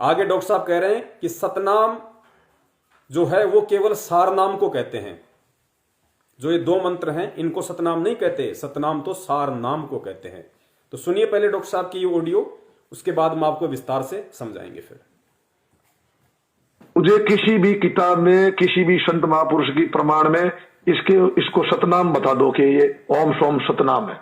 आगे डॉक्टर साहब कह रहे हैं कि सतनाम जो है वो केवल सार नाम को कहते हैं। जो ये दो मंत्र हैं इनको सतनाम नहीं कहते, सतनाम तो सार नाम को कहते हैं। तो सुनिए पहले डॉक्टर साहब की ये ऑडियो, उसके बाद हम आपको विस्तार से समझाएंगे। फिर मुझे किसी भी किताब में, किसी भी संत महापुरुष की प्रमाण में इसको सतनाम बता दो कि ये ओम सोम सतनाम है।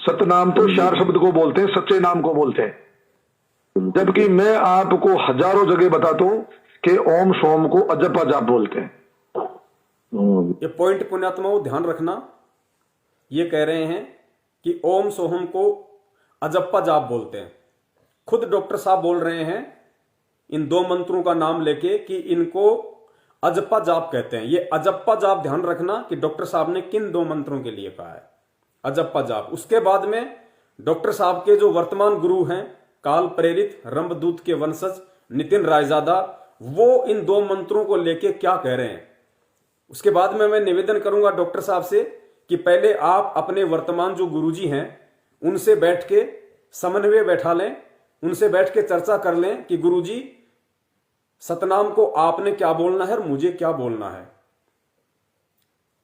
सतनाम तो चार शब्द को बोलते हैं, सच्चे नाम को बोलते हैं। जबकि मैं आपको हजारों जगह बताता हूं कि ओम सोम को अजपा जाप बोलते हैं। ये पॉइंट पुण्यात्माओं ध्यान रखना, ये कह रहे हैं कि ओम सोहम को अजप्पा जाप बोलते हैं। खुद डॉक्टर साहब बोल रहे हैं इन दो मंत्रों का नाम लेके कि इनको अजप्पा जाप कहते हैं। ये अजप्पा जाप ध्यान रखना कि डॉक्टर साहब ने किन दो मंत्रों के लिए कहा है, अजप्पा जाप। उसके बाद में डॉक्टर साहब के जो वर्तमान गुरु हैं, काल प्रेरित रंभदूत के वंशज नितिन रायजादा, वो इन दो मंत्रों को लेके क्या कह रहे हैं। उसके बाद में मैं निवेदन करूंगा डॉक्टर साहब से कि पहले आप अपने वर्तमान जो गुरुजी हैं उनसे बैठ के समन्वय बैठा लें, उनसे बैठ के चर्चा कर लें कि गुरुजी सतनाम को आपने क्या बोलना है और मुझे क्या बोलना है।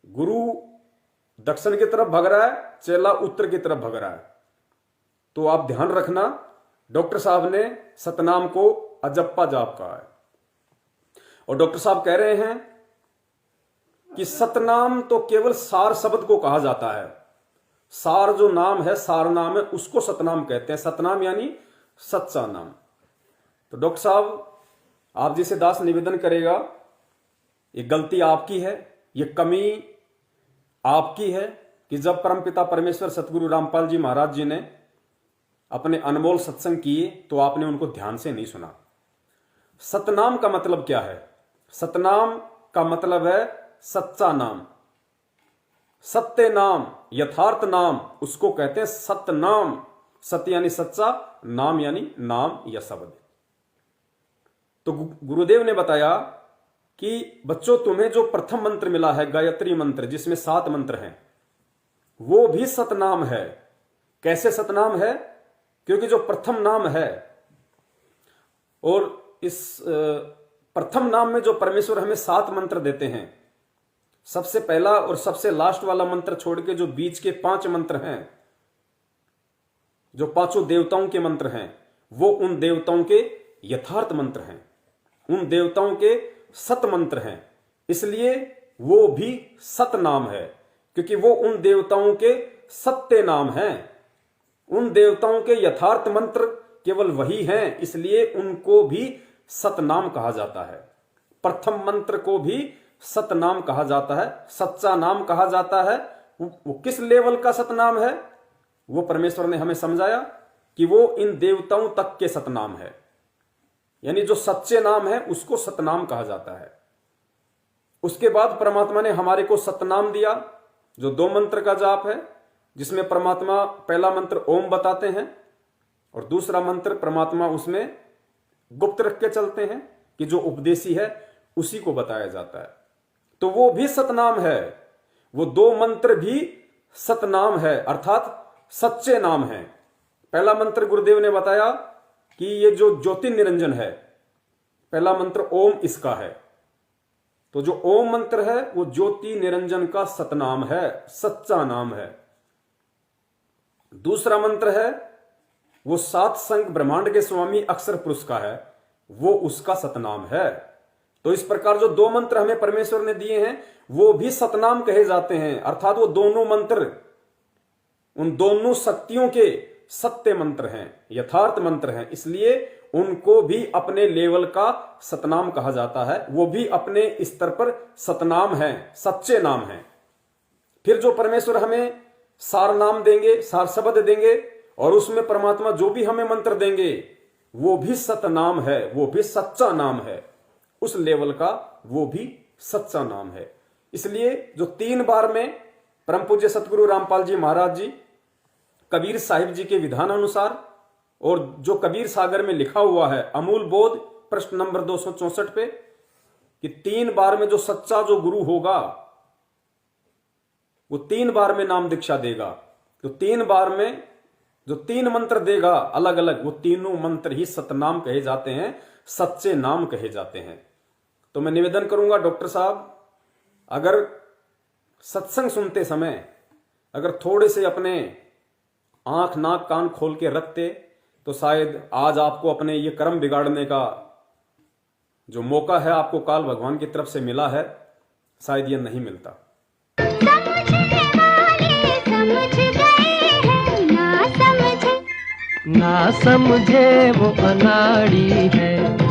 गुरु दक्षिण की तरफ भग रहा है, चेला उत्तर की तरफ भग रहा है। तो आप ध्यान रखना, डॉक्टर साहब ने सतनाम को अजप्पा जाप कहा है। और डॉक्टर साहब कह रहे हैं कि सतनाम तो केवल सार शब्द को कहा जाता है। सार जो नाम है, सार नाम है, उसको सतनाम कहते हैं। सतनाम यानी सच्चा नाम। तो डॉक्टर साहब आप जिसे दास निवेदन करेगा, ये गलती आपकी है, ये कमी आपकी है कि जब परमपिता परमेश्वर सतगुरु रामपाल जी महाराज जी ने अपने अनमोल सत्संग किए तो आपने उनको ध्यान से नहीं सुना। सतनाम का मतलब क्या है? सतनाम का मतलब है सच्चा नाम, सत्य नाम, यथार्थ नाम, उसको कहते हैं सतनाम। सत्य यानी सच्चा, नाम यानी नाम या शब्द। तो गुरुदेव ने बताया कि बच्चों तुम्हें जो प्रथम मंत्र मिला है, गायत्री मंत्र, जिसमें 7 मंत्र हैं, वो भी सतनाम है। कैसे सतनाम है? क्योंकि जो प्रथम नाम है, और इस प्रथम नाम में जो परमेश्वर हमें 7 मंत्र देते हैं, सबसे पहला और सबसे लास्ट वाला मंत्र छोड़ के जो बीच के 5 मंत्र हैं, जो 5 देवताओं के मंत्र हैं, वो उन देवताओं के यथार्थ मंत्र हैं, उन देवताओं के सत मंत्र हैं। इसलिए वो भी सत नाम है, क्योंकि वो उन देवताओं के सत्य नाम हैं। उन देवताओं के यथार्थ मंत्र केवल वही हैं, इसलिए उनको भी सतनाम कहा जाता है। प्रथम मंत्र को भी सतनाम कहा जाता है, सच्चा नाम कहा जाता है। वो किस लेवल का सतनाम है, वो परमेश्वर ने हमें समझाया कि वो इन देवताओं तक के सतनाम है। यानी जो सच्चे नाम है उसको सतनाम कहा जाता है। उसके बाद परमात्मा ने हमारे को सतनाम दिया, जो 2 मंत्र का जाप है, जिसमें परमात्मा पहला मंत्र ओम बताते हैं और दूसरा मंत्र परमात्मा उसमें गुप्त रख के चलते हैं कि जो उपदेशी है उसी को बताया जाता है। तो वो भी सतनाम है। वो 2 मंत्र भी सतनाम है, अर्थात सच्चे नाम है। पहला मंत्र गुरुदेव ने बताया कि ये जो ज्योति निरंजन है, पहला मंत्र ओम इसका है। तो जो ओम मंत्र है वो ज्योति निरंजन का सतनाम है, सच्चा नाम है। दूसरा मंत्र है वो 7 संग ब्रह्मांड के स्वामी अक्षर पुरुष का है, वो उसका सतनाम है। तो इस प्रकार जो 2 मंत्र हमें परमेश्वर ने दिए हैं वो भी सतनाम कहे जाते हैं, अर्थात वो दोनों मंत्र उन दोनों शक्तियों के सत्य मंत्र हैं, यथार्थ मंत्र हैं, इसलिए उनको भी अपने लेवल का सतनाम कहा जाता है। वो भी अपने स्तर पर सतनाम है, सच्चे नाम है। फिर जो परमेश्वर हमें सार नाम देंगे, सार शब्द देंगे, और उसमें परमात्मा जो भी हमें मंत्र देंगे वो भी सतनाम है, वो भी सच्चा नाम है। उस लेवल का वो भी सच्चा नाम है। इसलिए जो 3 बार में परम पूज्य सतगुरु रामपाल जी महाराज जी कबीर साहिब जी के विधान अनुसार, और जो कबीर सागर में लिखा हुआ है अमूल बोध प्रश्न नंबर 264 पे, कि 3 बार में जो सच्चा जो गुरु होगा वो 3 बार में नाम दीक्षा देगा। तो 3 बार में जो 3 मंत्र देगा अलग अलग, वो तीनों मंत्र ही सतनाम कहे जाते हैं, सच्चे नाम कहे जाते हैं। तो मैं निवेदन करूंगा डॉक्टर साहब, अगर सत्संग सुनते समय अगर थोड़े से अपने आंख नाक कान खोल के रखते तो शायद आज आपको अपने ये कर्म बिगाड़ने का जो मौका है आपको काल भगवान की तरफ से मिला है, शायद ये नहीं मिलता। समझने वाले समझ गए हैं, ना समझे वो अनाड़ी है।